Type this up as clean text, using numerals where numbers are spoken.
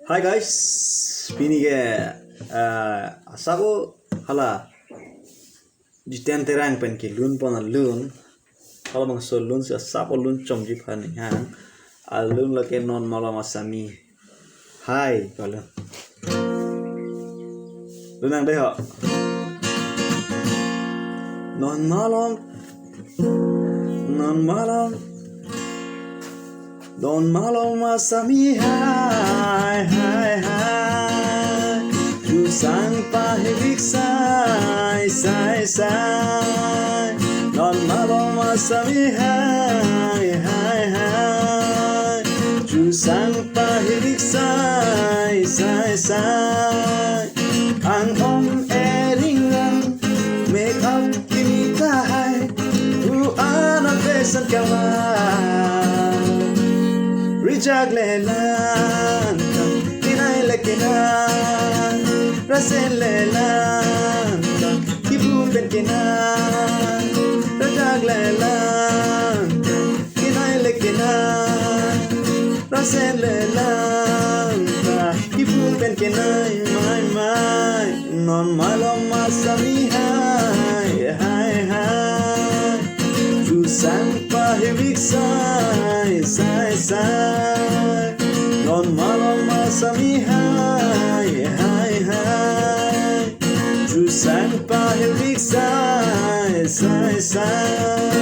Hi guys, pinige asago hala jiten terang pen ki lun pon lun hala bang so lun sa sapo lun chom ji phan hang lun la ke non mala masami hi kalau lun ang deh ho non malong non malong Don malo masami hai hai hai Tu sang pahibik sai sai sai Don malo masami hai hai hai Tu sang pahibik sai sai sai Ang om eringan make up kita hai Tu anak besan kawan Jaglelan, kinailekinan, raselelan, kibupenkinan, rajaglelan, kinailekinan, raselelan, kibupenkinan, my, non malo masami hai, hai, hai, Jusan pahibik sai, sai, sai, non malo masami hai, hai, hai, Jusan pahibik sai, sai, sai.